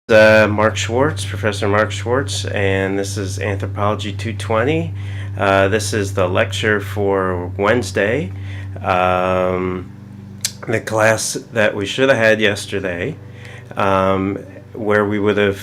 Mark Schwartz, Professor Mark Schwartz, and this is Anthropology 220. This is the lecture for Wednesday, the class that we should have had yesterday, where we would have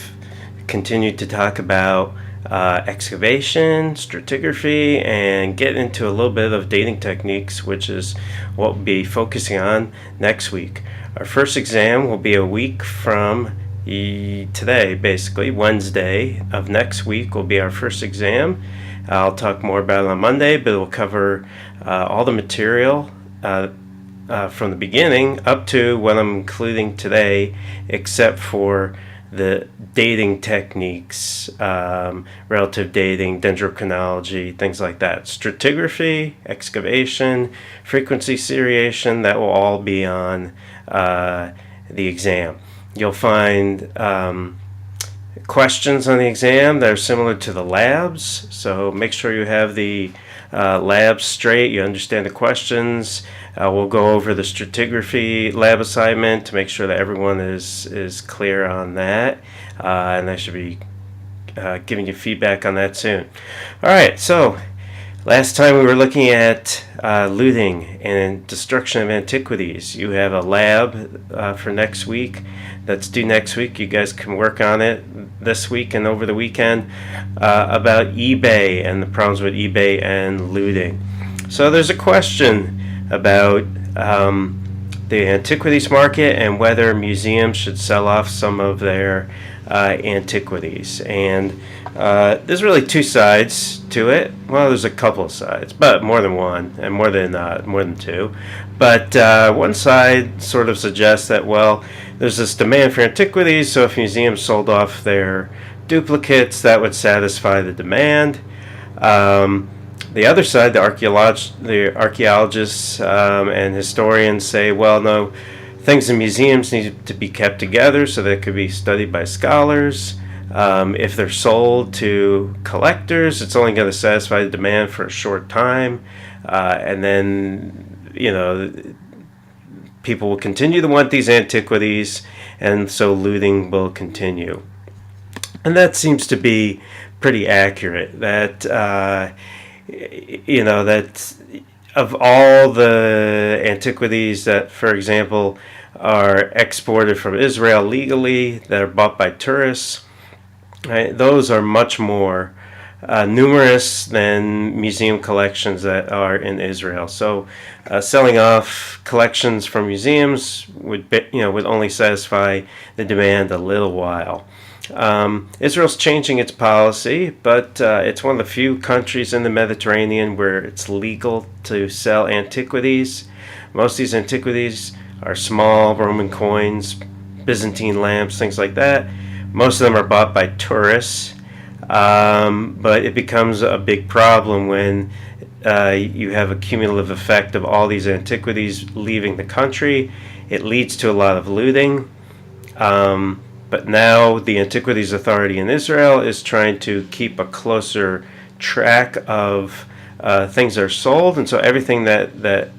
continued to talk about excavation, stratigraphy, and get into a little bit of dating techniques, which is what we'll be focusing on next week. Our first exam will be a week from today, basically. Wednesday of next week will be our first exam. I'll talk more about it on Monday, but it will cover all the material from the beginning up to what I'm including today, except for the dating techniques, relative dating, dendrochronology, things like that. Stratigraphy, excavation, frequency seriation, that will all be on the exam. You'll find questions on the exam that are similar to the labs, so make sure you have the labs straight, you understand the questions. We'll go over the stratigraphy lab assignment to make sure that everyone is clear on that, and I should be giving you feedback on that soon. Alright, so last time we were looking at looting and destruction of antiquities. You have a lab for next week that's due next week. You guys can work on it this week and over the weekend about eBay and the problems with eBay and looting. So there's a question about the antiquities market and whether museums should sell off some of their antiquities. And there's really two sides to it. Well, there's a couple of sides, but more than one, and more than two. But one side sort of suggests that, well, there's this demand for antiquities, so if museums sold off their duplicates, that would satisfy the demand. The other side, the archaeologists and historians say, well, no, things in museums need to be kept together so they could be studied by scholars. If they're sold to collectors, it's only going to satisfy the demand for a short time, and then, you know, people will continue to want these antiquities, and so looting will continue. And that seems to be pretty accurate. That that of all the antiquities that, for example, are exported from Israel legally, that are bought by tourists, right, those are much more numerous than museum collections that are in Israel. So selling off collections from museums would only satisfy the demand a little while. Israel's changing its policy, but it's one of the few countries in the Mediterranean where it's legal to sell antiquities. Most of these antiquities are small Roman coins, Byzantine lamps, things like that. Most of them are bought by tourists, but it becomes a big problem when you have a cumulative effect of all these antiquities leaving the country. It leads to a lot of looting. But now the Antiquities Authority in Israel is trying to keep a closer track of things that are sold, and so everything that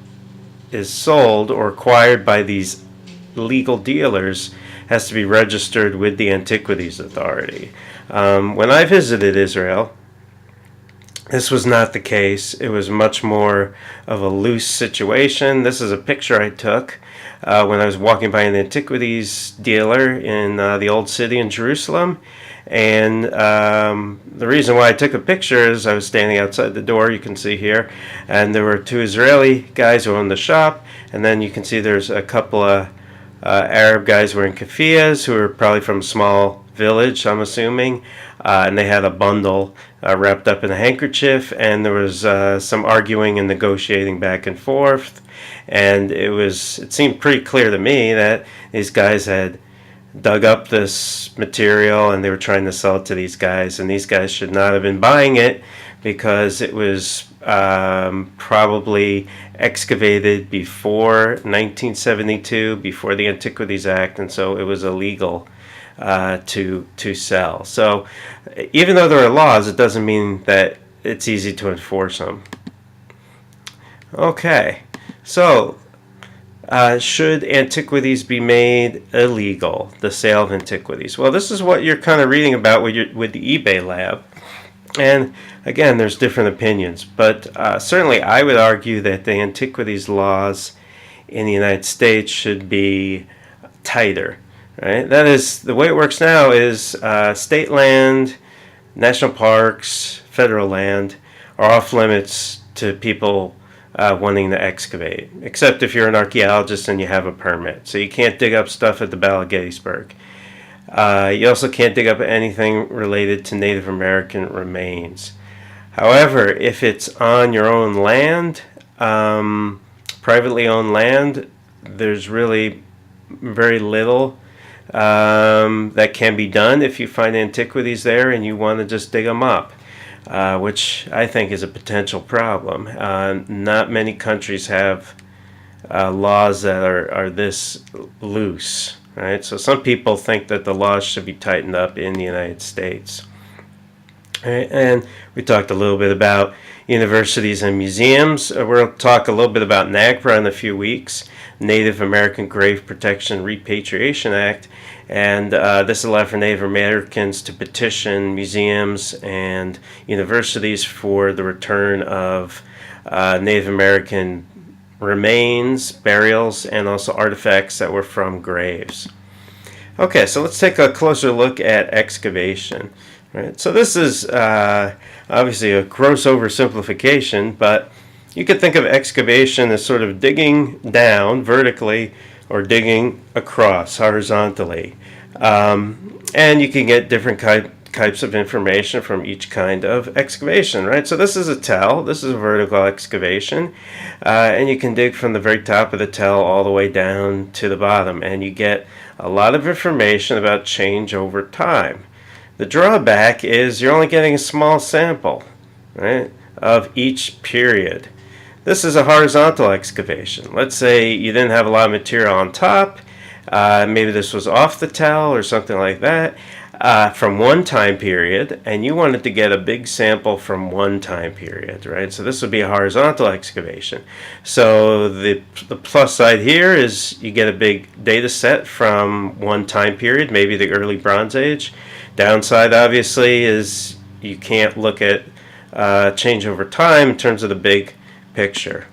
is sold or acquired by these legal dealers has to be registered with the Antiquities Authority. When I visited Israel, this was not the case. It was much more of a loose situation. This is a picture I took when I was walking by an antiquities dealer in the old city in Jerusalem. And the reason why I took a picture is I was standing outside the door, you can see here, and there were two Israeli guys who owned the shop, and then you can see there's a couple of Arab guys wearing keffiyehs who are probably from a small village, I'm assuming, and they had a bundle wrapped up in a handkerchief, and there was some arguing and negotiating back and forth, and it seemed pretty clear to me that these guys had dug up this material and they were trying to sell it to these guys, and these guys should not have been buying it because it was probably excavated before 1972, before the Antiquities Act, and so it was illegal to sell. So even though there are laws, it doesn't mean that it's easy to enforce them. Okay, so should antiquities be made illegal, the sale of antiquities? Well, this is what you're kind of reading about with the eBay lab. And again, there's different opinions, but certainly I would argue that the antiquities laws in the United States should be tighter. Right? That is, the way it works now is state land, national parks, federal land are off limits to people wanting to excavate, except if you're an archaeologist and you have a permit. So you can't dig up stuff at the Battle of Gettysburg. You also can't dig up anything related to Native American remains. However, if it's on your own land, privately owned land, there's really very little that can be done if you find antiquities there and you want to just dig them up, which I think is a potential problem. Not many countries have laws that are this loose. Right? So some people think that the laws should be tightened up in the United States. Right? And we talked a little bit about universities and museums. We'll talk a little bit about NAGPRA in a few weeks, Native American Grave Protection Repatriation Act. And this allowed for Native Americans to petition museums and universities for the return of Native American remains, burials, and also artifacts that were from graves. Okay, so let's take a closer look at excavation. Right? So this is obviously a gross oversimplification, but you could think of excavation as sort of digging down vertically or digging across horizontally. And you can get different types of information from each kind of excavation, right? So this is a tell. This is a vertical excavation. And you can dig from the very top of the tell all the way down to the bottom. And you get a lot of information about change over time. The drawback is you're only getting a small sample, right, of each period. This is a horizontal excavation. Let's say you didn't have a lot of material on top. Maybe this was off the tell or something like that. From one time period, and you wanted to get a big sample from one time period, right? So this would be a horizontal excavation. So the plus side here is you get a big data set from one time period, maybe the early Bronze Age. Downside, obviously, is you can't look at change over time in terms of the big picture.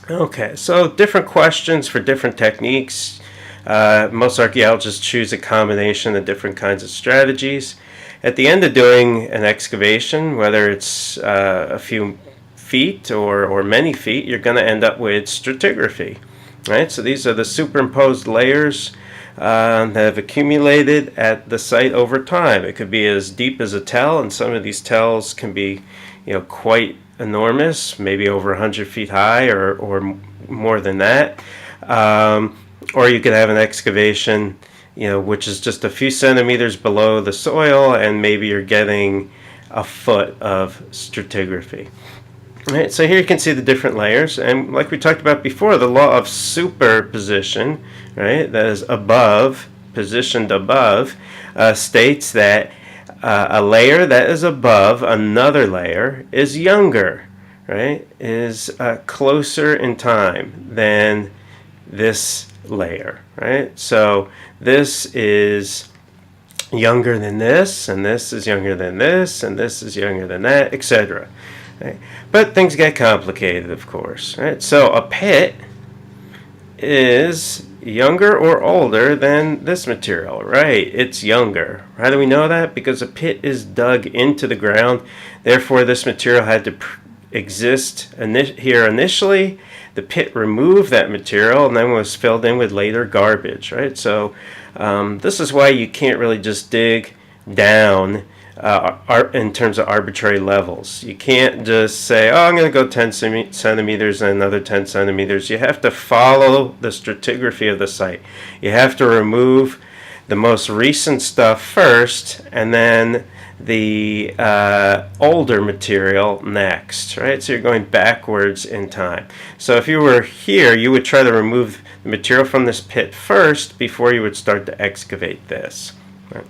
Okay, so different questions for different techniques. Most archaeologists choose a combination of different kinds of strategies. At the end of doing an excavation, whether it's a few feet or many feet, you're going to end up with stratigraphy. Right? So these are the superimposed layers that have accumulated at the site over time. It could be as deep as a tell, and some of these tells can be, quite enormous, maybe over 100 feet high or more than that. Or you could have an excavation, which is just a few centimeters below the soil, and maybe you're getting a foot of stratigraphy. Right, so here you can see the different layers, and like we talked about before, the law of superposition, right, that is above, positioned above, states that a layer that is above another layer is younger, right, is closer in time than this layer, right? So this is younger than this, and this is younger than this, and this is younger than that, etc. Right? But things get complicated, of course, right? So a pit is younger or older than this material, right? It's younger. How do we know that? Because a pit is dug into the ground. Therefore, this material had to exist here initially. The pit removed that material and then was filled in with later garbage, right? So this is why you can't really just dig down in terms of arbitrary levels. You can't just say, oh, I'm going to go 10 centimeters and another 10 centimeters. You have to follow the stratigraphy of the site. You have to remove the most recent stuff first, and then the older material next, right? So you're going backwards in time. So if you were here, you would try to remove the material from this pit first before you would start to excavate this. Right?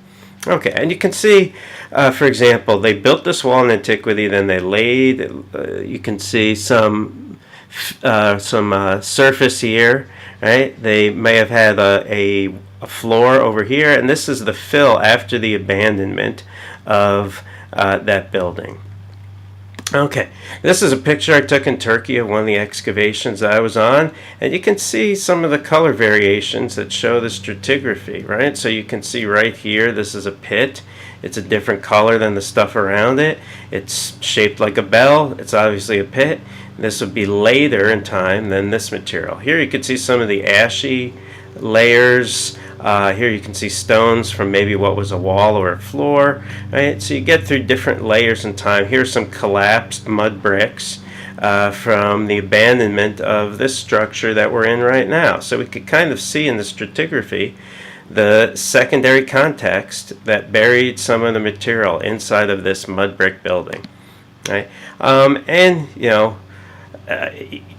Okay, and you can see, for example, they built this wall in antiquity, then they laid, you can see some some surface here, right? They may have had a floor over here, and this is the fill after the abandonment of that building. Okay, this is a picture I took in Turkey of one of the excavations that I was on, and you can see some of the color variations that show the stratigraphy, right? So you can see right here, this is a pit. It's a different color than the stuff around it. It's shaped like a bell. It's obviously a pit. This would be later in time than this material. Here you can see some of the ashy layers. Here you can see stones from maybe what was a wall or a floor, right? So you get through different layers in time. Here's some collapsed mud bricks from the abandonment of this structure that we're in right now. So we could kind of see in the stratigraphy the secondary context that buried some of the material inside of this mud brick building, right? And you know,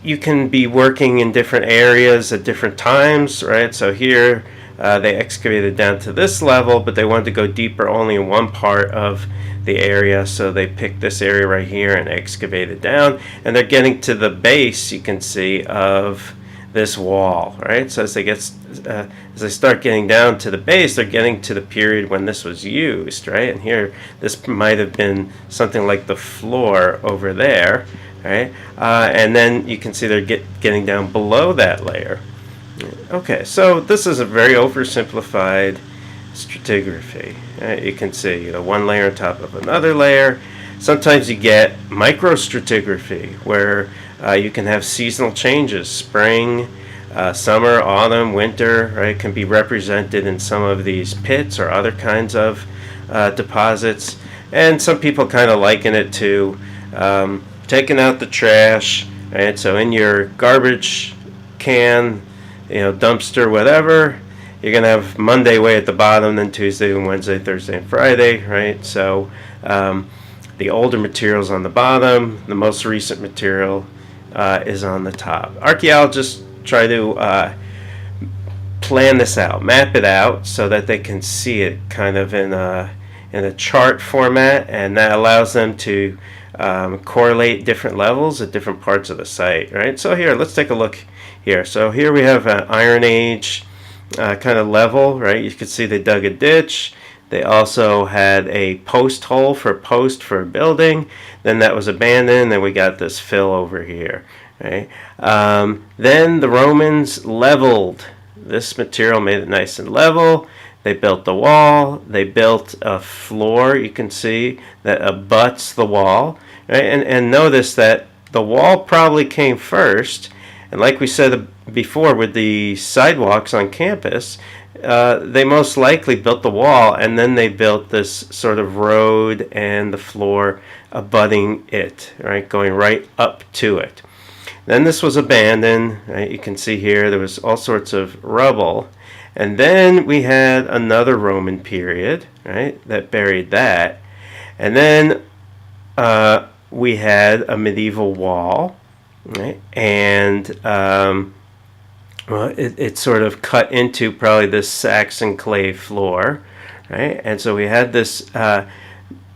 you can be working in different areas at different times, right? So here they excavated down to this level, but they wanted to go deeper only in one part of the area, so they picked this area right here and excavated down, and they're getting to the base, you can see, of this wall, right? So as they start getting down to the base, they're getting to the period when this was used, right? And here, this might have been something like the floor over there, right? And then you can see they're getting down below that layer. Okay, so this is a very oversimplified stratigraphy. You can see one layer on top of another layer. Sometimes you get microstratigraphy, where you can have seasonal changes. Spring, summer, autumn, winter, right, can be represented in some of these pits or other kinds of deposits. And some people kind of liken it to taking out the trash, right? So in your garbage can, dumpster, whatever, you're going to have Monday way at the bottom, then Tuesday and Wednesday, Thursday and Friday, right? So the older material's on the bottom, the most recent material is on the top. Archaeologists try to plan this out, map it out, so that they can see it kind of in a chart format, and that allows them to correlate different levels at different parts of the site, right? So here, let's take a look here. So here we have an Iron Age kind of level, right? You can see they dug a ditch. They also had a post hole for a post for a building. Then that was abandoned. Then we got this fill over here, right? Then the Romans leveled this material, made it nice and level. They built the wall. They built a floor, you can see, that abuts the wall, right? And notice that the wall probably came first. And like we said before with the sidewalks on campus, they most likely built the wall, and then they built this sort of road and the floor abutting it, right, going right up to it. Then this was abandoned, right? You can see here there was all sorts of rubble. And then we had another Roman period, right, that buried that. And then we had a medieval wall, right? And it sort of cut into probably this Saxon clay floor, right? And so we had this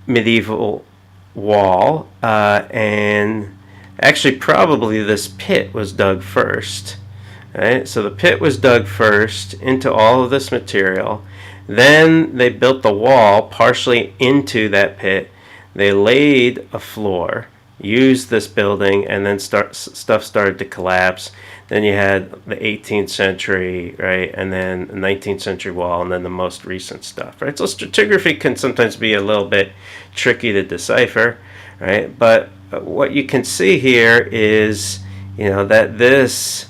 medieval wall, and actually probably this pit was dug first, right? So the pit was dug first into all of this material. Then they built the wall partially into that pit. They laid a floor, used this building, and then stuff started to collapse. Then you had the 18th century, right, and then the 19th century wall, and then the most recent stuff, right? So stratigraphy can sometimes be a little bit tricky to decipher, right? But what you can see here is, that this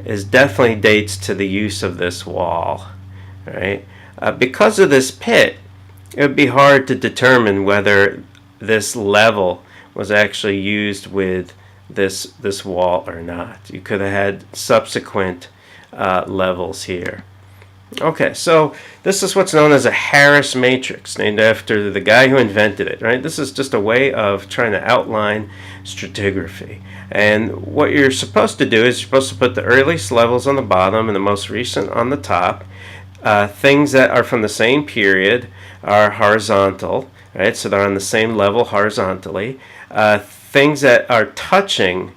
is definitely dates to the use of this wall, right? Because of this pit, it would be hard to determine whether this level was actually used with this wall or not. You could have had subsequent levels here. Okay, so this is what's known as a Harris matrix, named after the guy who invented it, right? This is just a way of trying to outline stratigraphy. And what you're supposed to do is you're supposed to put the earliest levels on the bottom and the most recent on the top. Things that are from the same period are horizontal, right? So they're on the same level horizontally. Things that are touching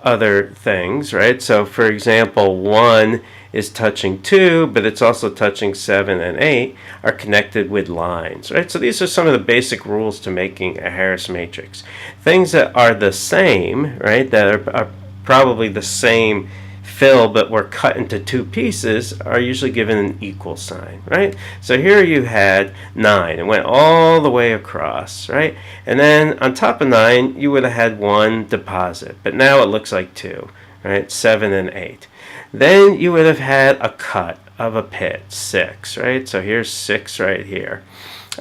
other things, right? So for example, 1 is touching 2, but it's also touching 7 and 8 are connected with lines, right? So these are some of the basic rules to making a Harris matrix. Things that are the same, right, that are probably the same fill but were cut into 2 pieces are usually given an equal sign, right? So here you had 9. It went all the way across, right? And then on top of 9, you would have had 1 deposit, but now it looks like 2, right? 7 and 8. Then you would have had a cut of a pit, 6, right? So here's 6 right here.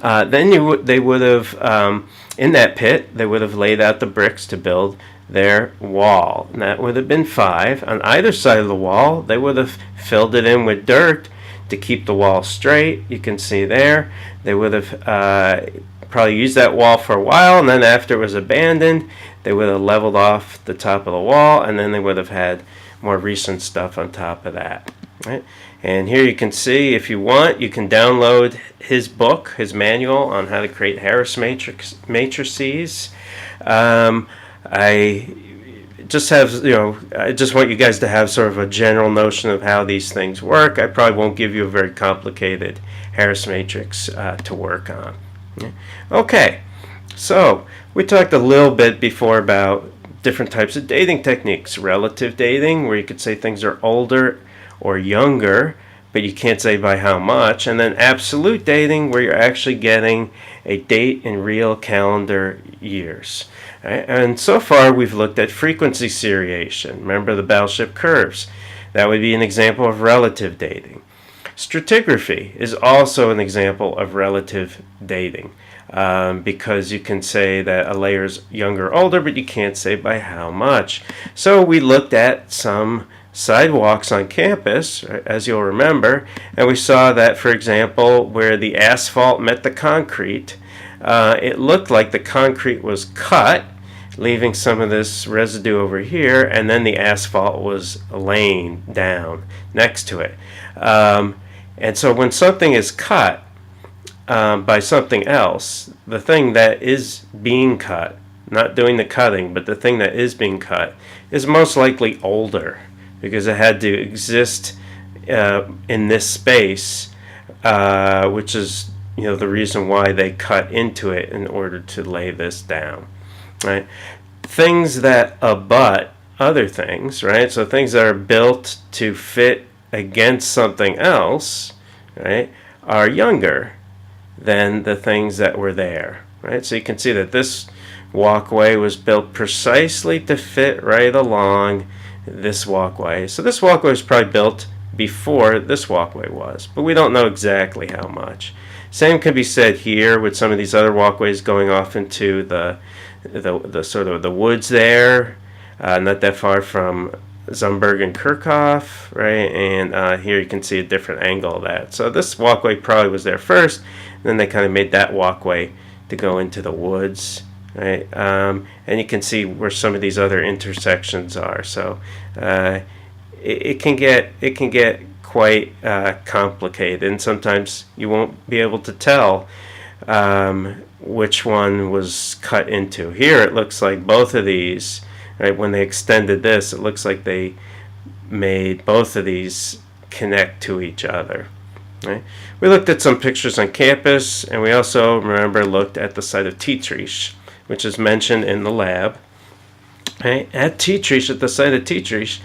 Then they would have, in that pit, they would have laid out the bricks to build their wall, and that would have been 5. On either side of the wall, they would have filled it in with dirt to keep the wall straight. You can see there, they would have probably used that wall for a while, and then after it was abandoned, they would have leveled off the top of the wall, and then they would have had more recent stuff on top of that, right? And here you can see, if you want, you can download his book, his manual on how to create Harris matrices. I just have, I just want you guys to have sort of a general notion of how these things work. I probably won't give you a very complicated Harris matrix to work on. Okay, so we talked a little bit before about different types of dating techniques. Relative dating, where you could say things are older or younger, but you can't say by how much. And then absolute dating, where you're actually getting a date in real calendar years. Right? And so far we've looked at frequency seriation. Remember the battleship curves. That would be an example of relative dating. Stratigraphy is also an example of relative dating, because you can say that a layer is younger or older, but you can't say by how much. So we looked at some sidewalks on campus, as you'll remember, and we saw that, for example, where the asphalt met the concrete, it looked like the concrete was cut, leaving some of this residue over here, and then the asphalt was laying down next to it. And so when something is cut by something else, the thing that is being cut, not doing the cutting, but the thing that is being cut, is most likely older, because it had to exist in this space, which is the reason why they cut into it in order to lay this down. Right? Things that abut other things, right? So things that are built to fit against something else, right, are younger than the things that were there, right? So you can see that this walkway was built precisely to fit right along this walkway. So this walkway was probably built before this walkway was, but we don't know exactly how much. Same can be said here with some of these other walkways going off into the sort of the woods there, not that far from Zumberg and Kirchhoff, right? And here you can see a different angle of that. So this walkway probably was there first, and then they kind of made that walkway to go into the woods, right? And you can see where some of these other intersections are. So it can get quite complicated, and sometimes you won't be able to tell which one was cut into. Here it looks like both of these, right, when they extended this, it looks like they made both of these connect to each other. Right? We looked at some pictures on campus, and we also, remember, looked at the site of Tirtirs, which is mentioned in the lab. Right? At Tirtirs, at the site of Tirtirs,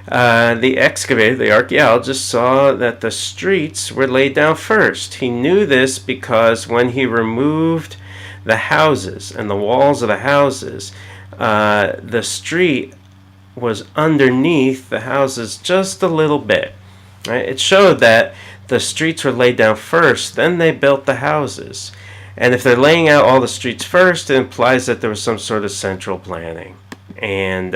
the excavator, the archaeologist, saw that the streets were laid down first. He knew this because when he removed the houses and the walls of the houses, the street was underneath the houses just a little bit. Right? It showed that the streets were laid down first, then they built the houses. And if they're laying out all the streets first, it implies that there was some sort of central planning. And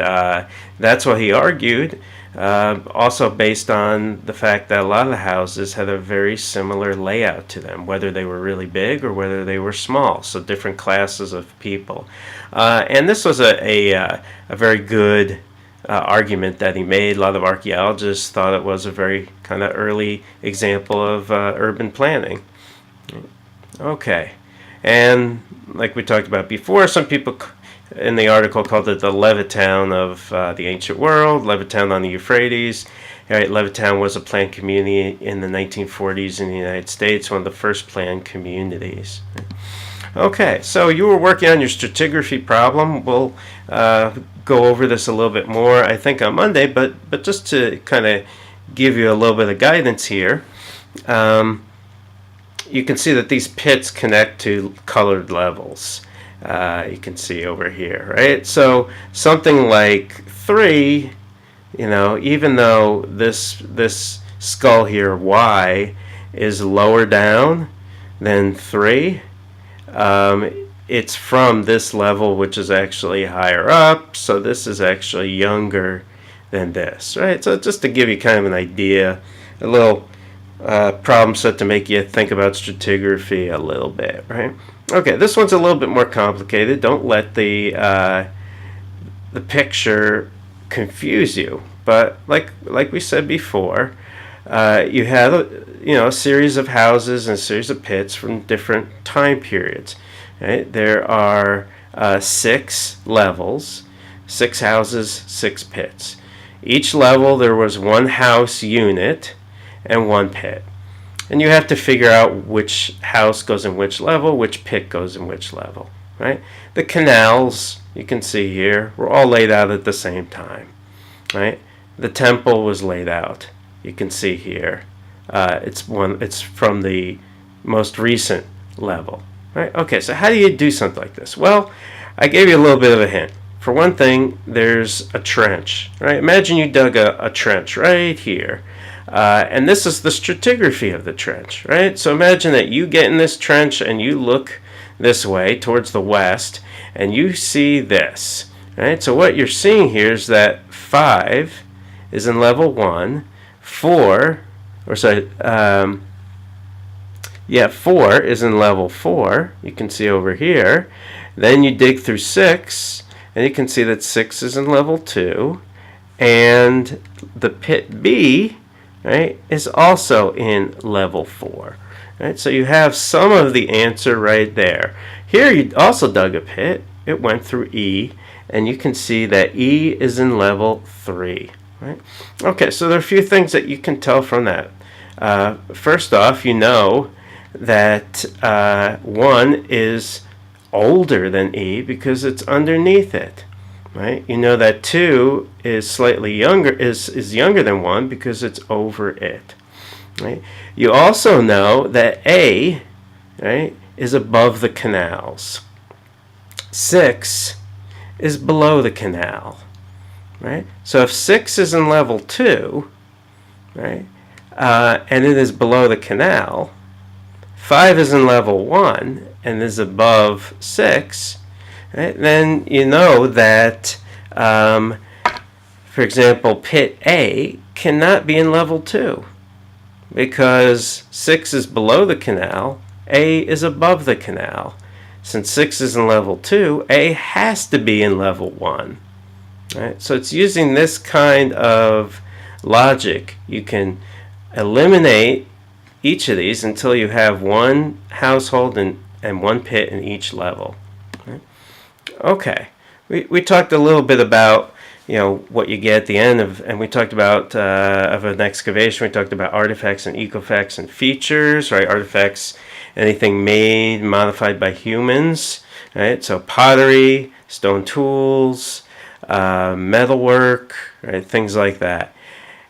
that's what he argued, also based on the fact that a lot of the houses had a very similar layout to them, whether they were really big or whether they were small, so different classes of people. And this was a very good argument that he made. A lot of archaeologists thought it was a very kind of early example of urban planning. Okay, and like we talked about before, some people in the article called it the Levittown of the ancient world, Levittown on the Euphrates. Right, Levittown was a planned community in the 1940s in the United States, one of the first planned communities. Okay, so you were working on your stratigraphy problem. We'll go over this a little bit more, I think, on Monday, but just to kind of give you a little bit of guidance here, you can see that these pits connect to colored levels. You can see over here, right? So something like 3, you know, even though this skull here, Y, is lower down than 3, it's from this level, which is actually higher up, so this is actually younger than this, right? So just to give you kind of an idea, a little problem set to make you think about stratigraphy a little bit, right? Okay, this one's a little bit more complicated. Don't let the picture confuse you. But like we said before, you have a series of houses and a series of pits from different time periods. Right? There are 6 levels, 6 houses, 6 pits. Each level there was 1 house unit and 1 pit. And you have to figure out which house goes in which level, which pit goes in which level. Right? The canals, you can see here, were all laid out at the same time. Right? The temple was laid out. You can see here. It's from the most recent level. Right? Okay, so how do you do something like this? Well, I gave you a little bit of a hint. For one thing, there's a trench. Right? Imagine you dug a trench right here. And this is the stratigraphy of the trench. Right? So imagine that you get in this trench and you look this way towards the west and you see this. Right? So what you're seeing here is that 5 is in level 1, 4 is in level 4, you can see over here. Then you dig through 6, and you can see that 6 is in level 2, and the pit B, right, is also in level 4. Right? So you have some of the answer right there. Here you also dug a pit. It went through E, and you can see that E is in level 3. Right? Okay, so there are a few things that you can tell from that. First off, you know that 1 is older than E because it's underneath it. Right? You know that 2 is slightly younger, is younger than 1 because it's over it. Right? You also know that A, right, is above the canals. 6 is below the canal. Right? So if 6 is in level 2, right, and it is below the canal, 5 is in level 1 and is above 6, right, then you know that, for example, pit A cannot be in level 2 because 6 is below the canal, A is above the canal. Since 6 is in level 2, A has to be in level 1. Right? So it's using this kind of logic. You can eliminate each of these until you have 1 household and 1 pit in each level. Right? Okay, we talked a little bit about what you get at the end of, and we talked about of an excavation. We talked about artifacts and ecofacts and features. Right, artifacts, anything made, modified by humans. Right, so pottery, stone tools, metalwork, right, things like that.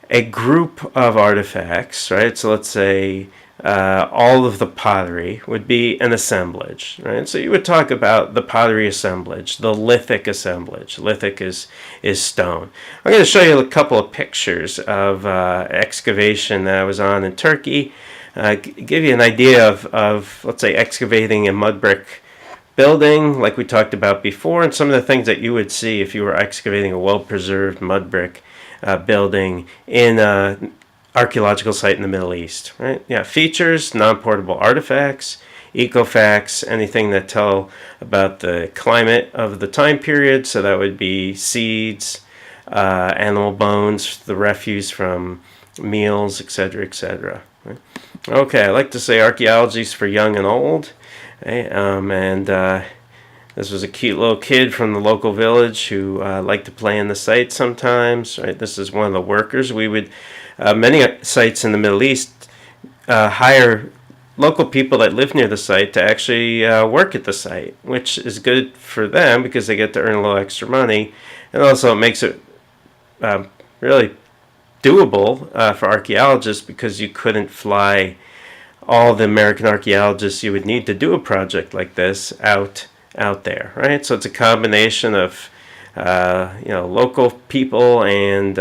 A group of artifacts, right, so let's say all of the pottery would be an assemblage, right? So you would talk about the pottery assemblage, the lithic assemblage. Lithic is stone. I'm going to show you a couple of pictures of excavation that I was on in Turkey. Give you an idea of, let's say, excavating a mud brick building like we talked about before, and some of the things that you would see if you were excavating a well-preserved mud brick building in an archaeological site in the Middle East. Right? Yeah, features, non-portable artifacts, ecofacts, anything that tell about the climate of the time period, so that would be seeds, animal bones, the refuse from meals, etc., etc. Right? Okay, I like to say archaeology is for young and old. Okay, and This was a cute little kid from the local village who liked to play in the site sometimes. Right, this is one of the workers. We would many sites in the Middle East hire local people that live near the site to actually work at the site, which is good for them because they get to earn a little extra money, and also it makes it really doable for archaeologists, because you couldn't fly all the American archaeologists you would need to do a project like this out there, right? So it's a combination of local people and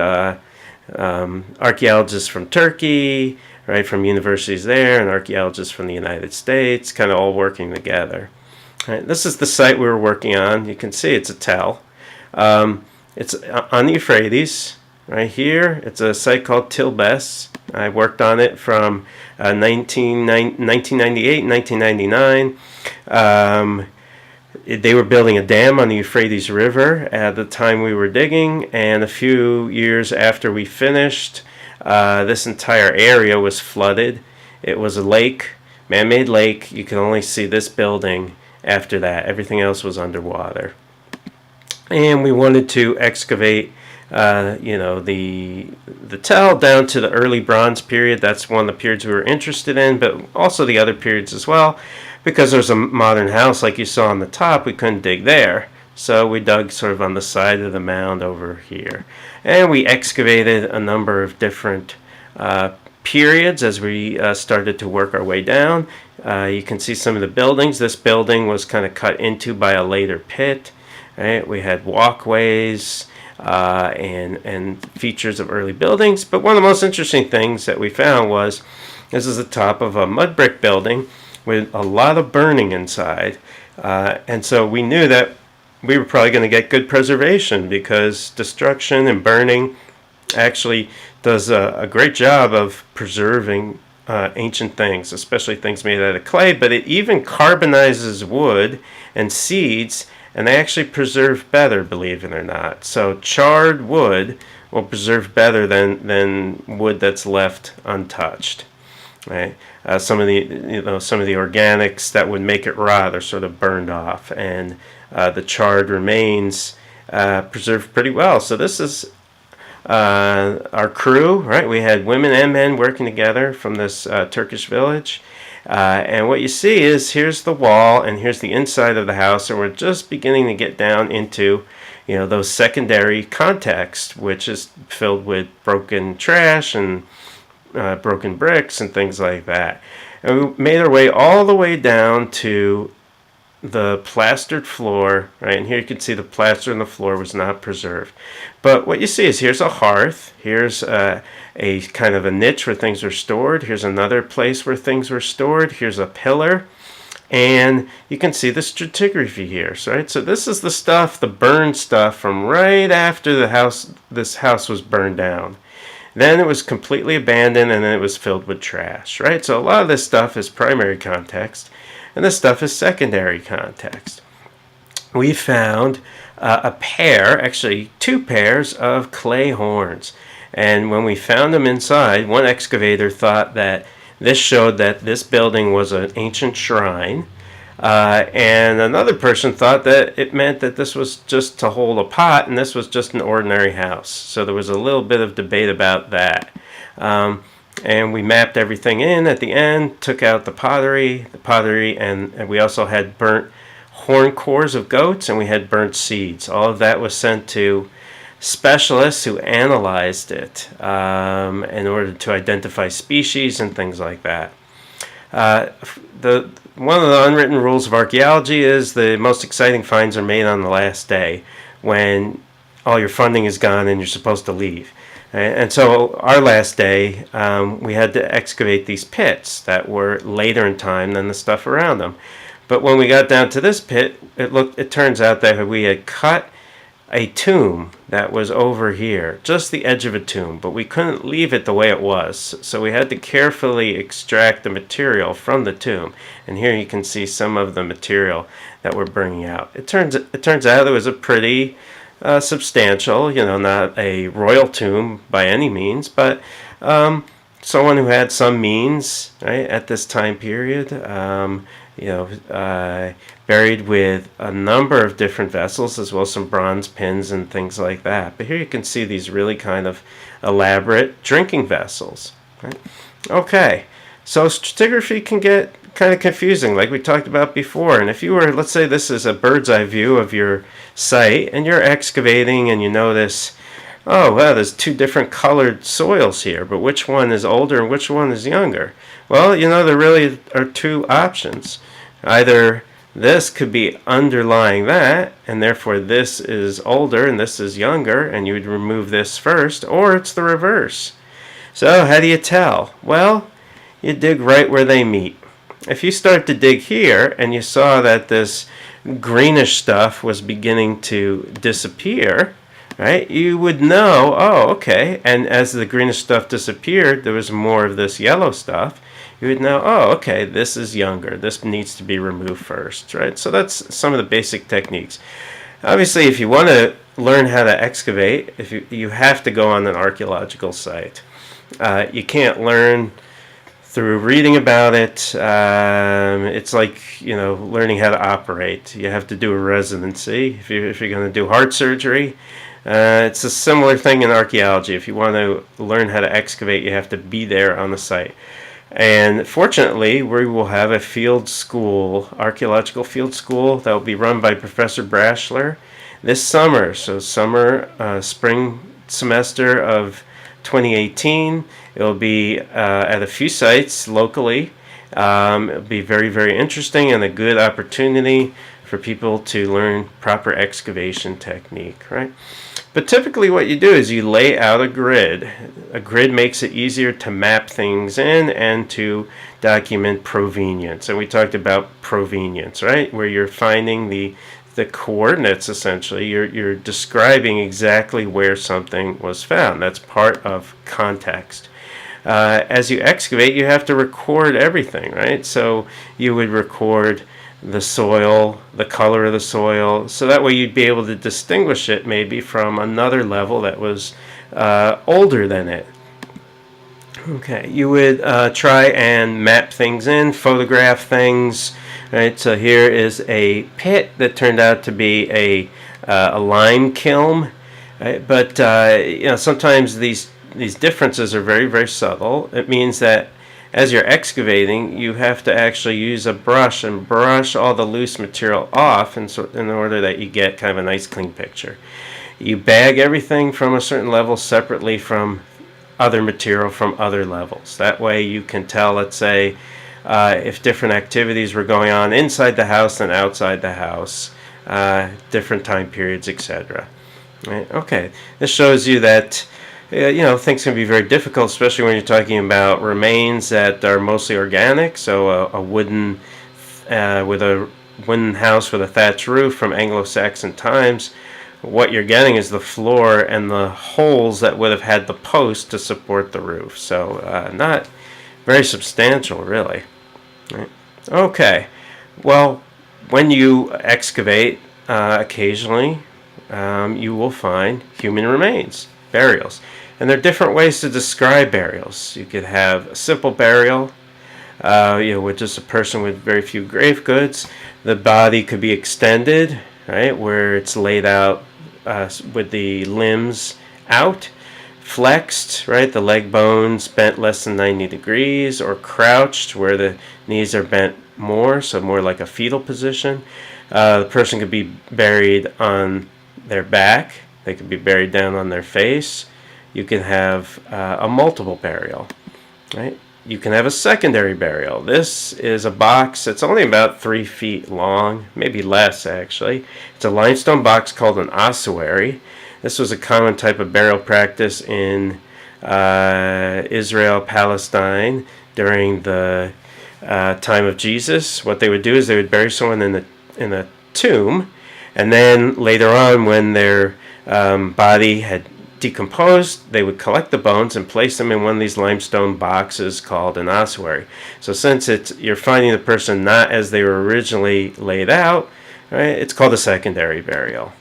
archaeologists from Turkey, right, from universities there, and archaeologists from the United States, kind of all working together. Right, this is the site we were working on. You can see it's a tell. It's on the Euphrates. Right here, it's a site called Tilbes. I worked on it from 1998, 1999. They were building a dam on the Euphrates River at the time we were digging, and a few years after we finished, this entire area was flooded. It was a lake, man-made lake. You can only see this building after that. Everything else was underwater. And we wanted to excavate the tell down to the early Bronze period. That's one of the periods we were interested in, but also the other periods as well, because there's a modern house like you saw on the top. We couldn't dig there, so we dug sort of on the side of the mound over here, and we excavated a number of different periods as we started to work our way down. You can see some of the buildings. This building was kind of cut into by a later pit. Right? We had walkways and features of early buildings. But one of the most interesting things that we found was this is the top of a mud brick building with a lot of burning inside. And so we knew that we were probably going to get good preservation, because destruction and burning actually does a great job of preserving ancient things, especially things made out of clay. But it even carbonizes wood and seeds, and they actually preserve better, believe it or not. So charred wood will preserve better than wood that's left untouched. Right? Some of the organics that would make it rot are sort of burned off, and the charred remains preserved pretty well. So this is our crew, right? We had women and men working together from this Turkish village. And what you see is here's the wall and here's the inside of the house, and we're just beginning to get down into those secondary contexts, which is filled with broken trash and broken bricks and things like that. And we made our way all the way down to the plastered floor, right? And here you can see the plaster on the floor was not preserved. But what you see is here's a hearth, here's a kind of a niche where things are stored, here's another place where things were stored, here's a pillar, and you can see the stratigraphy here, right? So this is the stuff, the burned stuff from right after this house was burned down. Then it was completely abandoned, and then it was filled with trash, right? So a lot of this stuff is primary context, and this stuff is secondary context. We found a pair, actually 2 pairs of clay horns. And when we found them inside, one excavator thought that this showed that this building was an ancient shrine. And another person thought that it meant that this was just to hold a pot, and this was just an ordinary house. So there was a little bit of debate about that. And we mapped everything in at the end, took out the pottery, and we also had burnt horn cores of goats, and we had burnt seeds. All of that was sent to specialists who analyzed it in order to identify species and things like that. One of the unwritten rules of archaeology is the most exciting finds are made on the last day, when all your funding is gone and you're supposed to leave. And so our last day, we had to excavate these pits that were later in time than the stuff around them. But when we got down to this pit, it turns out that we had cut a tomb that was over here, just the edge of a tomb, but we couldn't leave it the way it was. So we had to carefully extract the material from the tomb. And here you can see some of the material that we're bringing out. It turns out it was a pretty substantial, not a royal tomb by any means, but someone who had some means, right, at this time period. buried with a number of different vessels, as well as some bronze pins and things like that. But here you can see these really kind of elaborate drinking vessels. Right? Okay, so stratigraphy can get kind of confusing, like we talked about before. And if you were, let's say this is a bird's eye view of your site, and you're excavating and you notice, oh, wow, there's two different colored soils here, but which one is older and which one is younger? Well, there really are two options. Either this could be underlying that, and therefore this is older and this is younger, and you would remove this first, or it's the reverse. So how do you tell? Well, you dig right where they meet. If you start to dig here and you saw that this greenish stuff was beginning to disappear, right, you would know, oh, okay, and as the greenish stuff disappeared, there was more of this yellow stuff. You would know, oh, okay, this is younger. This needs to be removed first, right? So that's some of the basic techniques. Obviously, if you want to learn how to excavate, you have to go on an archaeological site. You can't learn through reading about it. It's like, learning how to operate. You have to do a residency if you're going to do heart surgery. It's a similar thing in archaeology. If you want to learn how to excavate, you have to be there on the site. And fortunately, we will have a field school, archaeological field school, that will be run by Professor Brashler this summer. So spring semester of 2018. It'll be at a few sites locally. It'll be very, very interesting and a good opportunity for people to learn proper excavation technique, right? But typically what you do is you lay out a grid. A grid makes it easier to map things in and to document provenience. And we talked about provenience, right? Where you're finding the coordinates, essentially. You're describing exactly where something was found. That's part of context. As you excavate, you have to record everything, right? So you would record the soil, the color of the soil, so that way you'd be able to distinguish it maybe from another level that was older than it. Okay, you would try and map things in, photograph things. Right, so here is a pit that turned out to be a lime kiln. Right? But sometimes these differences are very, very subtle. It means that as you're excavating, you have to actually use a brush and brush all the loose material off in order that you get kind of a nice clean picture. You bag everything from a certain level separately from other material from other levels. That way you can tell, let's say, if different activities were going on inside the house and outside the house, different time periods, etc. Right? Okay, this shows you that things can be very difficult, especially when you're talking about remains that are mostly organic. So a wooden house with a thatched roof from Anglo-Saxon times, what you're getting is the floor and the holes that would have had the post to support the roof. So not very substantial, really. Right? Okay, well, when you excavate, occasionally you will find human remains, burials. And there are different ways to describe burials. You could have a simple burial, with just a person with very few grave goods. The body could be extended, right, where it's laid out with the limbs out, flexed, right, the leg bones bent less than 90 degrees, or crouched, where the knees are bent more, so more like a fetal position. The person could be buried on their back. They could be buried down on their face. You can have a multiple burial, right? You can have a secondary burial. This is a box that's only about 3 feet long, maybe less actually. It's a limestone box called an ossuary. This was a common type of burial practice in Israel, Palestine during the time of Jesus. What they would do is they would bury someone in a tomb, and then later on, when their body had decomposed, they would collect the bones and place them in one of these limestone boxes called an ossuary. So since you're finding the person not as they were originally laid out, right, it's called a secondary burial.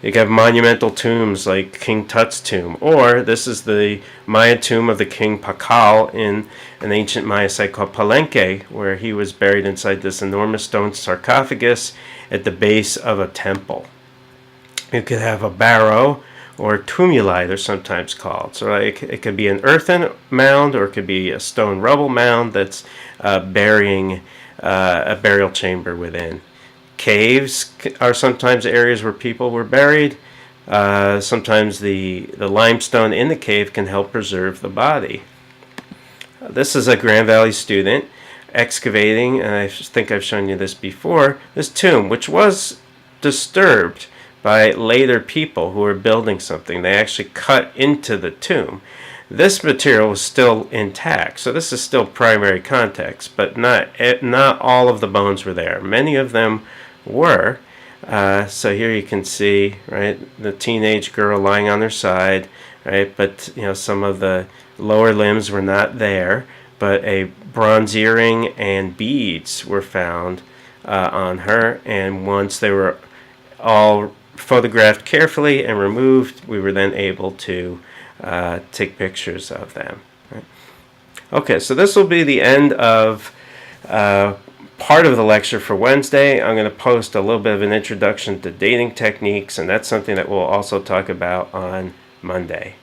You can have monumental tombs like King Tut's tomb, or this is the Maya tomb of the King Pakal in an ancient Maya site called Palenque, where he was buried inside this enormous stone sarcophagus at the base of a temple. You could have a barrow, or tumuli they're sometimes called. So like, it could be an earthen mound, or it could be a stone rubble mound that's burying a burial chamber within. Caves are sometimes areas where people were buried. Sometimes the limestone in the cave can help preserve the body. This is a Grand Valley student excavating, and I think I've shown you this before, this tomb, which was disturbed by later people who were building something. They actually cut into the tomb. This material was still intact, so this is still primary context, but not all of the bones were there. Many of them were. So here you can see, right, the teenage girl lying on her side, right, but some of the lower limbs were not there, but a bronze earring and beads were found on her, and once they were all photographed carefully and removed, we were then able to take pictures of them. Right? Okay, so this will be the end of part of the lecture for Wednesday. I'm going to post a little bit of an introduction to dating techniques, and that's something that we'll also talk about on Monday.